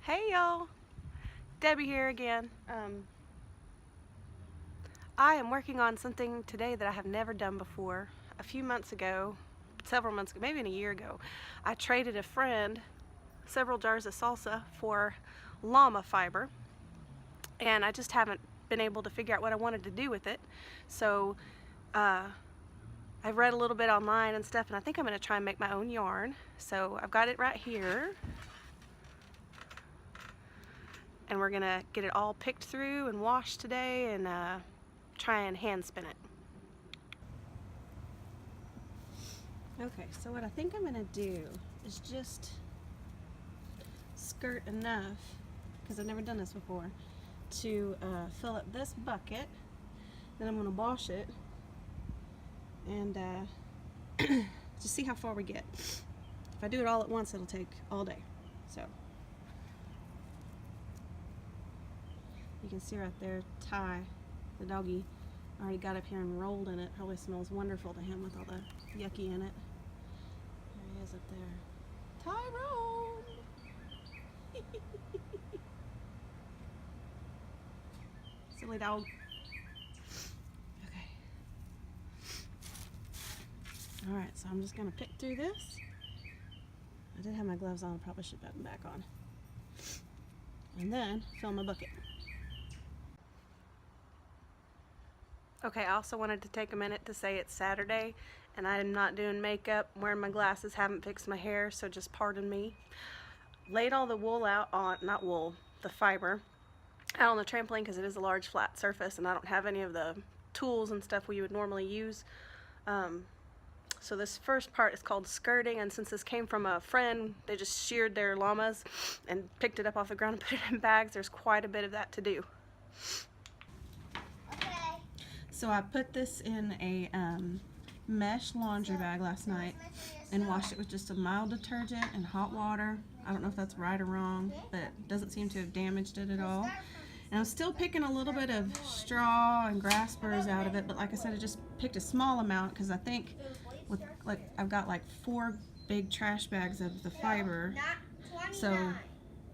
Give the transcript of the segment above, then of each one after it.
Hey y'all, Debbie here again. I am working on something today that I have never done before. A few months ago, several months ago, maybe a year ago, I traded a friend several jars of salsa for llama fiber, and I just haven't been able to figure out what I wanted to do with it. So I've read a little bit online and stuff, and I think I'm going to try and make my own yarn. So I've got it right here. And we're gonna get it all picked through and washed today and try and hand spin it. Okay, so what I think I'm gonna do is just skirt enough, because I've never done this before, to fill up this bucket. Then I'm gonna wash it and just see how far we get. If I do it all at once, it'll take all day. So you can see right there, Ty, the doggy, already got up here and rolled in it. Probably smells wonderful to him with all the yucky in it. There he is up there. Tyrone! Silly dog. Okay. Alright, so I'm just going to pick through this. I did have my gloves on, I probably should put them back on. And then fill my bucket. Okay, I also wanted to take a minute to say it's Saturday and I'm not doing makeup, wearing my glasses, haven't fixed my hair, so just pardon me. Laid all the wool out on, not wool, the fiber, out on the trampoline because it is a large flat surface and I don't have any of the tools and stuff we would normally use. So this first part is called skirting, and since this came from a friend, they just sheared their llamas and picked it up off the ground and put it in bags. There's quite a bit of that to do. So I put this in a mesh laundry bag last night and washed it with just a mild detergent and hot water. I don't know if that's right or wrong, but it doesn't seem to have damaged it at all. And I'm still picking a little bit of straw and grass burrs out of it, but like I said, I just picked a small amount because I think with I've got like 4 big trash bags of the fiber, so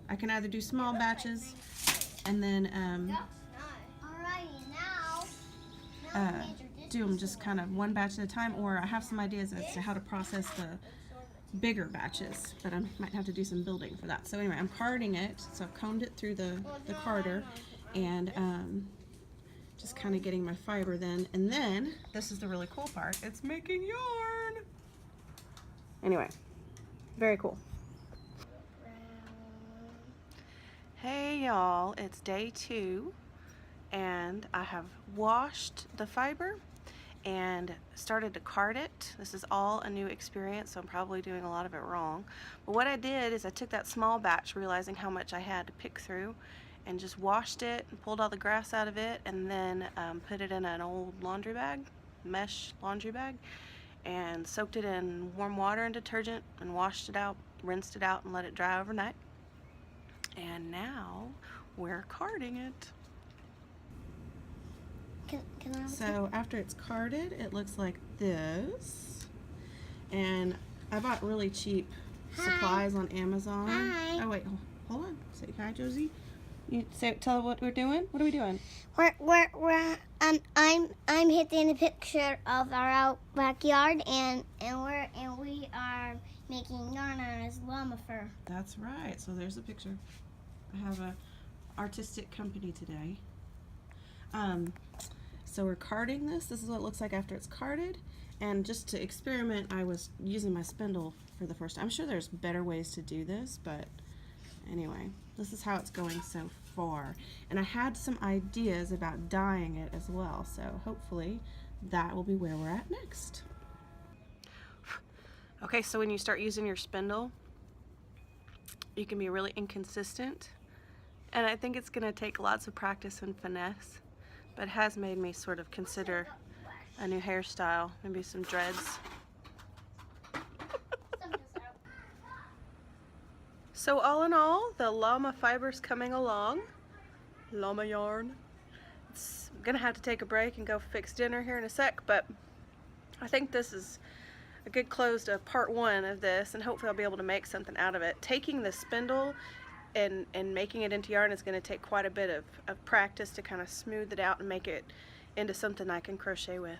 I can either do small batches and then do them just kind of one batch at a time, or I have some ideas as to how to process the bigger batches, but I might have to do some building for that. So anyway, I'm carding it, so I've combed it through the carder and just kind of getting my fiber then, and then this is the really cool part, it's making yarn. Anyway, very cool. Hey y'all, it's day 2 and I have washed the fiber and started to card it. This is all a new experience, so I'm probably doing a lot of it wrong. But what I did is I took that small batch, realizing how much I had to pick through, and just washed it and pulled all the grass out of it, and then put it in an old laundry bag, mesh laundry bag, and soaked it in warm water and detergent and washed it out, rinsed it out, and let it dry overnight. And now we're carding it. So after it's carded, it looks like this, and I bought really cheap supplies on Amazon. Hi. Oh wait, hold on. Say hi, Josie. You tell what we're doing. What are we doing? I'm hitting a picture of our out backyard, and we are making yarn on his llama fur. That's right. So there's a picture. I have a artistic company today. So we're carding this. This is what it looks like after it's carded. And just to experiment, I was using my spindle for the first time. I'm sure there's better ways to do this, but anyway, this is how it's going so far. And I had some ideas about dyeing it as well, so hopefully that will be where we're at next. Okay, so when you start using your spindle, you can be really inconsistent. And I think it's going to take lots of practice and finesse, but it has made me sort of consider a new hairstyle, maybe some dreads. So all in all, the llama fiber's coming along. Llama yarn. I'm gonna have to take a break and go fix dinner here in a sec, but I think this is a good close to part 1 of this, and hopefully I'll be able to make something out of it. Taking the spindle and making it into yarn is going to take quite a bit of practice to kind of smooth it out and make it into something I can crochet with.